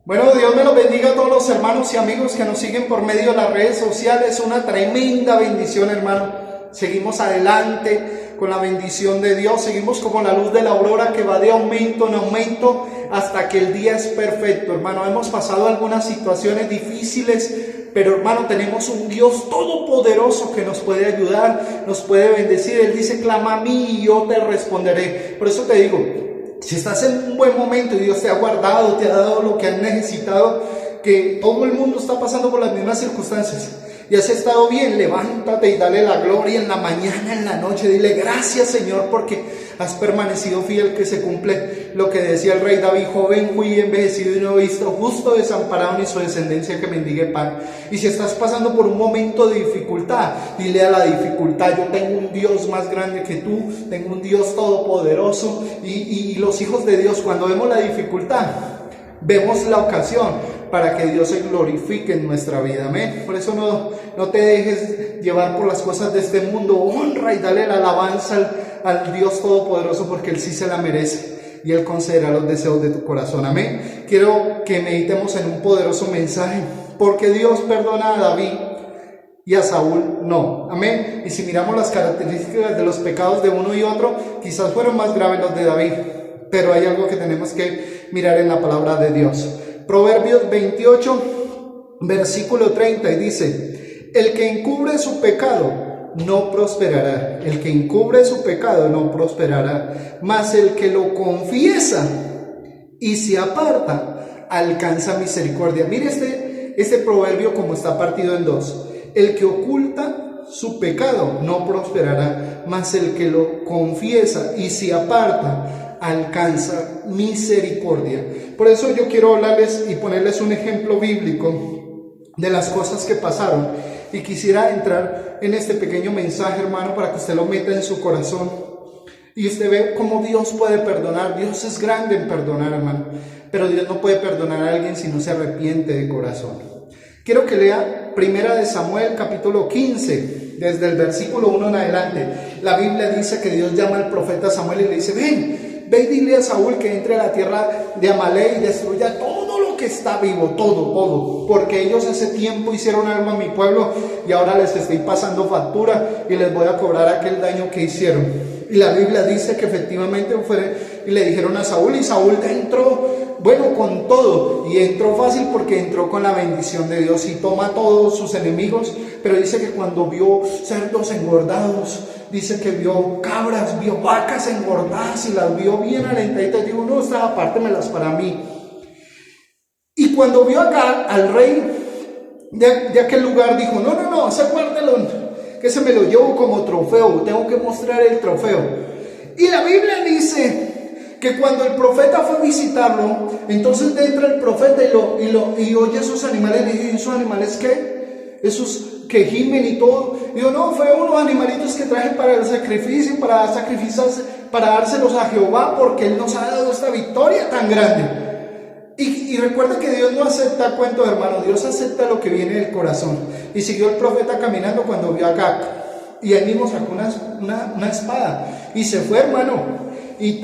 Bueno, Dios me los bendiga a todos los hermanos y amigos que nos siguen por medio de las redes sociales. Una tremenda bendición, hermano. Seguimos adelante con la bendición de Dios. Seguimos como la luz de la aurora que va de aumento en aumento hasta que el día es perfecto, hermano. Hemos pasado algunas situaciones difíciles, pero hermano, tenemos un Dios todopoderoso que nos puede ayudar, nos puede bendecir. Él dice: clama a mí y yo te responderé. Por eso te digo, si estás en un buen momento y Dios te ha guardado, te ha dado lo que has necesitado, que todo el mundo está pasando por las mismas circunstancias y has estado bien, levántate y dale la gloria en la mañana, en la noche. Dile: gracias, Señor, porque has permanecido fiel, que se cumple lo que decía el rey David: joven fui, envejecido y no he visto justo desamparado ni su descendencia que mendigue pan. Y si estás pasando por un momento de dificultad, dile a la dificultad: yo tengo un Dios más grande que tú, tengo un Dios todopoderoso. Y los hijos de Dios, cuando vemos la dificultad, vemos la ocasión para que Dios se glorifique en nuestra vida. Amén. Por eso no te dejes llevar por las cosas de este mundo. Honra y dale la alabanza al Dios todopoderoso, porque Él sí se la merece y Él concederá los deseos de tu corazón. Amén. Quiero que meditemos en un poderoso mensaje, porque Dios perdona a David y a Saúl no. Amén. Y si miramos las características de los pecados de uno y otro, quizás fueron más graves los de David, pero hay algo que tenemos que mirar en la palabra de Dios. Proverbios 28, versículo 30, y dice: el que encubre su pecado no prosperará, el que encubre su pecado no prosperará, mas el que lo confiesa y se aparta alcanza misericordia. Mire este proverbio como está partido en dos. El que oculta su pecado no prosperará, mas el que lo confiesa y se aparta alcanza misericordia. Por eso yo quiero hablarles y ponerles un ejemplo bíblico de las cosas que pasaron, y quisiera entrar en este pequeño mensaje, hermano, para que usted lo meta en su corazón y usted ve cómo Dios puede perdonar. Dios es grande en perdonar, hermano, pero Dios no puede perdonar a alguien si no se arrepiente de corazón. Quiero que lea Primera de Samuel, capítulo 15, desde el versículo 1 en adelante. La Biblia dice que Dios llama al profeta Samuel y le dice: ve y dile a Saúl que entre a la tierra de Amalek y destruya todo lo que está vivo, todo, porque ellos hace tiempo hicieron algo a mi pueblo y ahora les estoy pasando factura y les voy a cobrar aquel daño que hicieron. Y la Biblia dice que efectivamente fue y le dijeron a Saúl, y Saúl entró, bueno, con todo, y entró fácil porque entró con la bendición de Dios y toma a todos sus enemigos. Pero dice que cuando vio cerdos engordados, dice que vio cabras, vio vacas engordadas y las vio bien alentaditas, dijo: no, estas apártemelas para mí. Y cuando vio acá al rey de aquel lugar, dijo: no, ese guárdelo, que se me lo llevo como trofeo, tengo que mostrar el trofeo. Y la Biblia dice que cuando el profeta fue a visitarlo, entonces entra el profeta y oye esos animales. Le dice: ¿y esos animales qué? Esos que gimen y todo. Digo: no, fue unos animalitos que traje para el sacrificio, para dárselos a Jehová, porque Él nos ha dado esta victoria tan grande. Y recuerda que Dios no acepta cuentos, hermano. Dios acepta lo que viene del corazón. Y siguió el profeta caminando cuando vio a Agag, y él mismo sacó una espada y se fue, hermano. Y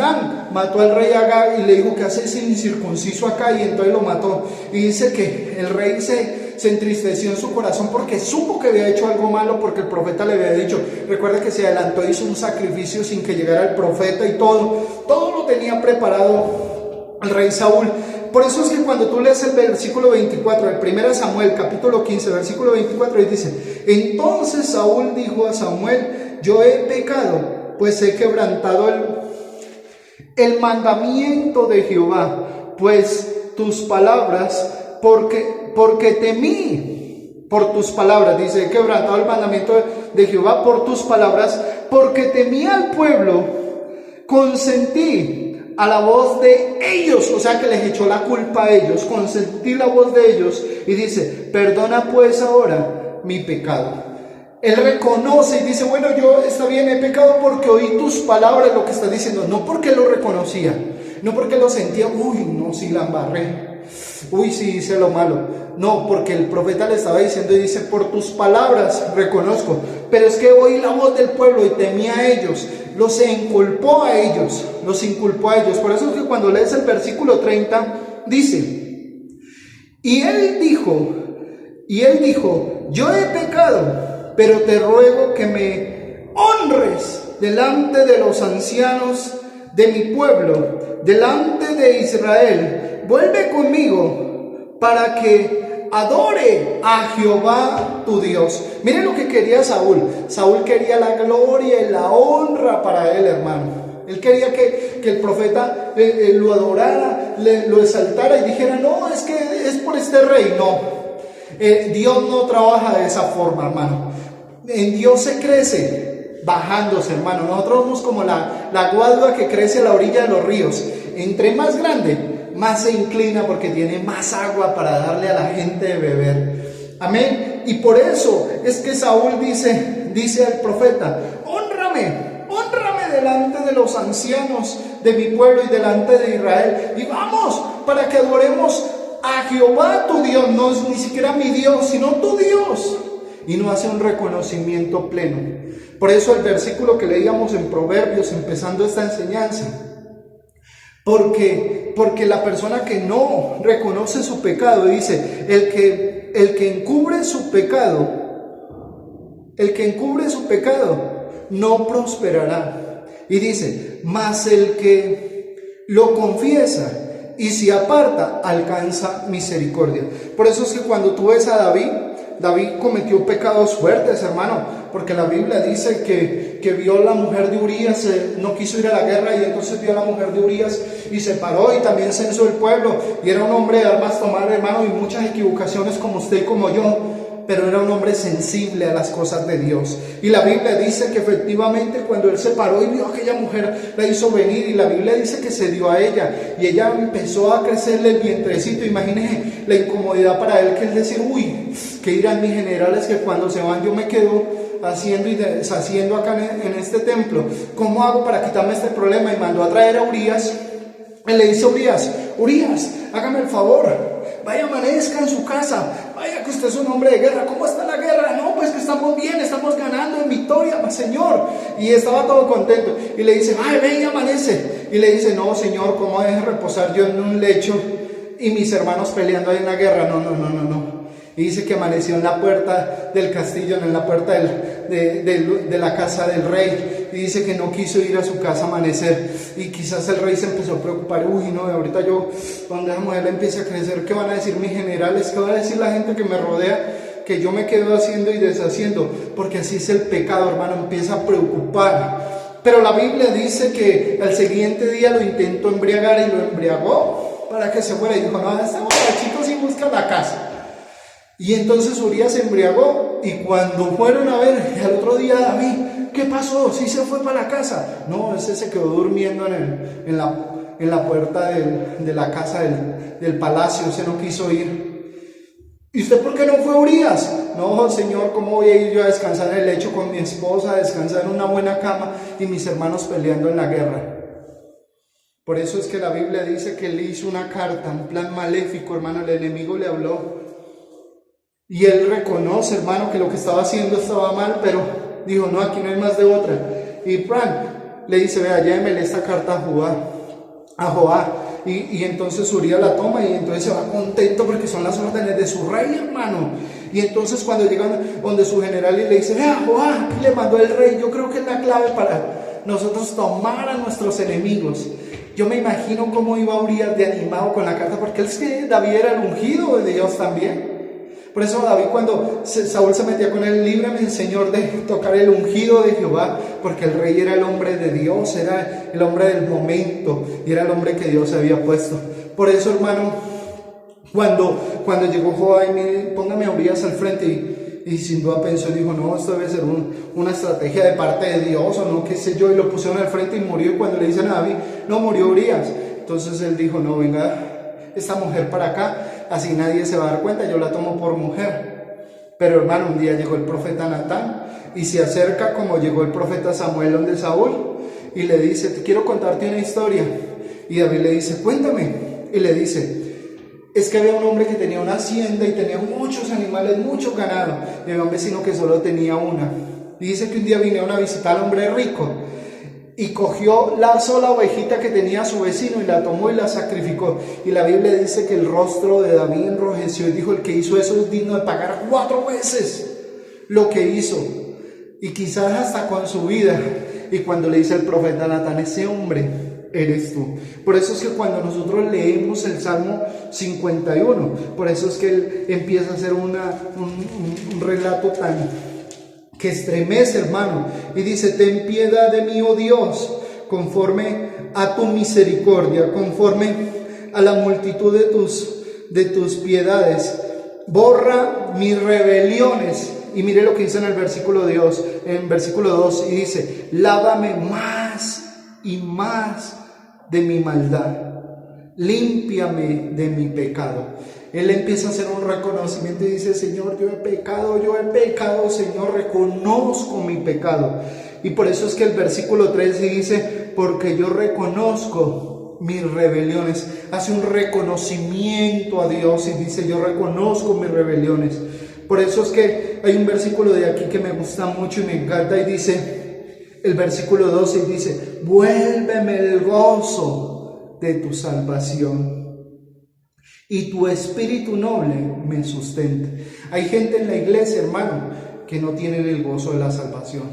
mató al rey Agag y le dijo: ¿qué hace ese incircunciso acá? Y entonces lo mató. Y dice que el rey se entristeció en su corazón porque supo que había hecho algo malo, porque el profeta le había dicho. Recuerda que se adelantó, hizo un sacrificio sin que llegara el profeta y todo lo tenía preparado el rey Saúl. Por eso es que cuando tú lees el versículo 24, el 1 Samuel, capítulo 15, versículo 24, ahí dice: entonces Saúl dijo a Samuel: yo he pecado, pues he quebrantado el mandamiento de Jehová, pues tus palabras, porque temí por tus palabras. Dice: he quebrantado el mandamiento de Jehová por tus palabras, porque temí al pueblo, consentí a la voz de ellos, o sea que les echó la culpa a ellos, consentí la voz de ellos. Y dice: perdona pues ahora mi pecado. Él reconoce y dice: bueno, yo está bien, he pecado porque oí tus palabras, lo que está diciendo, no porque lo reconocía, no porque lo sentía, uy, no, sí la embarré, uy, sí hice lo malo. No, porque el profeta le estaba diciendo y dice: por tus palabras reconozco, pero es que oí la voz del pueblo y temí a ellos, los inculpó a ellos. Por eso es que cuando lees el versículo 30 dice: Y él dijo, yo he pecado, pero te ruego que me honres delante de los ancianos de mi pueblo, delante de Israel. Vuelve conmigo para que adore a Jehová tu Dios. Miren lo que quería Saúl. Saúl quería la gloria y la honra para él, hermano. Él quería que el profeta lo adorara, lo exaltara y dijera, no, es que es por este rey. No, Dios no trabaja de esa forma, hermano. En Dios se crece bajándose, hermano. Nosotros somos como la guadua que crece a la orilla de los ríos. Entre más grande, más se inclina porque tiene más agua para darle a la gente de beber. Amén. Y por eso es que Saúl dice al profeta, honrame delante de los ancianos de mi pueblo y delante de Israel. Y vamos, para que adoremos a Jehová tu Dios. No es ni siquiera mi Dios, sino tu Dios. Y no hace un reconocimiento pleno. Por eso el versículo que leíamos en Proverbios, empezando esta enseñanza. Porque la persona que no reconoce su pecado, dice, el que encubre su pecado, no prosperará. Y dice, mas el que lo confiesa y se aparta, alcanza misericordia. Por eso es que cuando tú ves a David cometió pecados fuertes, hermano, porque la Biblia dice que vio a la mujer de Urías, no quiso ir a la guerra y entonces vio a la mujer de Urías y se paró y también censó el pueblo. Y era un hombre de armas tomar, hermano, y muchas equivocaciones como usted y como yo. Pero era un hombre sensible a las cosas de Dios. Y la Biblia dice que efectivamente cuando él se paró y vio a aquella mujer, la hizo venir. Y la Biblia dice que se dio a ella. Y ella empezó a crecerle el vientrecito. Imagínense la incomodidad para él, que es decir, uy, ¿qué dirán mis generales que cuando se van yo me quedo haciendo y deshaciendo acá en este templo? ¿Cómo hago para quitarme este problema? Y mandó a traer a Urías. Él le dice a Urías, hágame el favor, vaya, amanezca en su casa, vaya que usted es un hombre de guerra. ¿Cómo está la guerra? No, pues que estamos bien, estamos ganando en victoria, Señor. Y estaba todo contento. Y le dice, ay, ven y amanece. Y le dice, no, Señor, ¿cómo deje reposar yo en un lecho y mis hermanos peleando ahí en la guerra? No. Y dice que amaneció en la puerta del castillo, en la puerta de la casa del rey. Y dice que no quiso ir a su casa a amanecer. Y quizás el rey se empezó a preocupar. Uy, no, ahorita yo, cuando esa mujer empiece a crecer, ¿qué van a decir mis generales? ¿Qué va a decir la gente que me rodea? Que yo me quedo haciendo y deshaciendo. Porque así es el pecado, hermano, empieza a preocupar. Pero la Biblia dice que al siguiente día lo intentó embriagar y lo embriagó para que se fuera. Y dijo, no, este borrachito sí busca la casa. Y entonces Urías se embriagó. Y cuando fueron a ver, al otro día, David, ¿qué pasó? ¿Sí se fue para la casa? No, ese se quedó durmiendo en la puerta de la casa del palacio. Ese no quiso ir. ¿Y usted por qué no fue a Urías? No, Señor, ¿cómo voy a ir yo a descansar en el lecho con mi esposa, a descansar en una buena cama y mis hermanos peleando en la guerra? Por eso es que la Biblia dice que él hizo una carta, un plan maléfico, hermano. El enemigo le habló. Y él reconoce, hermano, que lo que estaba haciendo estaba mal, pero dijo, no, aquí no hay más de otra. Y Fran le dice, vea, lléveme esta carta a Joab. Y entonces Urías la toma y entonces se va contento porque son las órdenes de su rey, hermano. Y entonces cuando llegan donde su general y le dice, vea, Joab, le mandó el rey. Yo creo que es la clave para nosotros tomar a nuestros enemigos. Yo me imagino cómo iba Urías de animado con la carta, porque él es que David era el ungido de Dios también. Por eso David, cuando Saúl se metía con él, líbrame, Señor, de tocar el ungido de Jehová, porque el rey era el hombre de Dios, era el hombre del momento, y era el hombre que Dios había puesto. Por eso, hermano, cuando llegó Joab, póngame a Urías al frente, y sin duda pensó, dijo, no, esto debe ser una estrategia de parte de Dios, o no, qué sé yo, y lo pusieron al frente y murió. Y cuando le dicen a David, no, murió Urías. Entonces él dijo, no, venga esta mujer para acá, así nadie se va a dar cuenta, yo la tomo por mujer. Pero hermano, un día llegó el profeta Natán y se acerca como llegó el profeta Samuel donde Saúl y le dice, te quiero contarte una historia. Y David le dice, cuéntame. Y le dice, es que había un hombre que tenía una hacienda y tenía muchos animales, mucho ganado, y había un vecino que solo tenía una. Y dice que un día vinieron a visitar al hombre rico y cogió la sola ovejita que tenía su vecino y la tomó y la sacrificó. Y la Biblia dice que el rostro de David enrojeció y dijo: el que hizo eso es digno de pagar 4 veces lo que hizo, y quizás hasta con su vida. Y cuando le dice el profeta Natán: ese hombre eres tú. Por eso es que cuando nosotros leemos el Salmo 51, por eso es que él empieza a hacer un relato tan que estremece, hermano, y dice: ten piedad de mí, oh Dios, conforme a tu misericordia, conforme a la multitud de tus piedades, borra mis rebeliones. Y mire lo que dice en el versículo 2, y dice: lávame más y más de mi maldad, límpiame de mi pecado. Él empieza a hacer un reconocimiento y dice: Señor, yo he pecado, Señor, reconozco mi pecado. Y por eso es que el versículo 3 dice: porque yo reconozco mis rebeliones. Hace un reconocimiento a Dios y dice: yo reconozco mis rebeliones. Por eso es que hay un versículo de aquí que me gusta mucho y me encanta, y dice, el versículo 12, y dice: vuélveme el gozo de tu salvación, y tu espíritu noble me sustente. Hay gente en la iglesia, hermano, que no tienen el gozo de la salvación,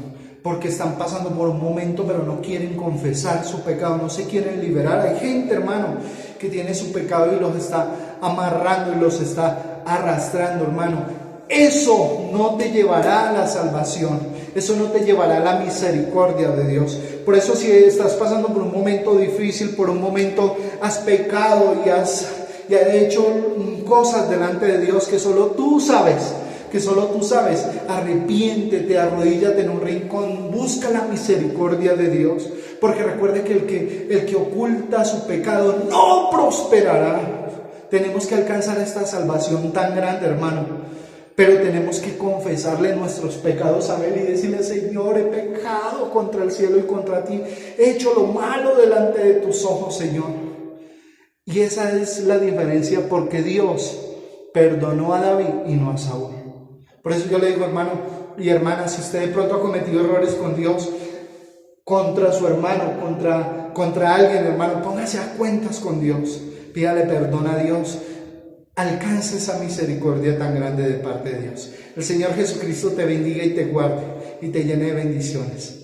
porque están pasando por un momento, pero no quieren confesar su pecado, no se quieren liberar. Hay gente, hermano, que tiene su pecado y los está amarrando y los está arrastrando, hermano. Eso no te llevará a la salvación, eso no te llevará a la misericordia de Dios. Por eso, si estás pasando por un momento difícil, por un momento has pecado y has hecho cosas delante de Dios que solo tú sabes, arrepiéntete, arrodíllate en un rincón, busca la misericordia de Dios, porque recuerde que el que oculta su pecado no prosperará. Tenemos que alcanzar esta salvación tan grande, hermano, pero tenemos que confesarle nuestros pecados a Él y decirle: Señor, he pecado contra el cielo y contra ti, he hecho lo malo delante de tus ojos, Señor. Y esa es la diferencia, porque Dios perdonó a David y no a Saúl. Por eso yo le digo, hermano y hermana, si usted de pronto ha cometido errores con Dios, contra su hermano, contra alguien, hermano, póngase a cuentas con Dios, pídale perdón a Dios, alcance esa misericordia tan grande de parte de Dios. El Señor Jesucristo te bendiga y te guarde y te llene de bendiciones.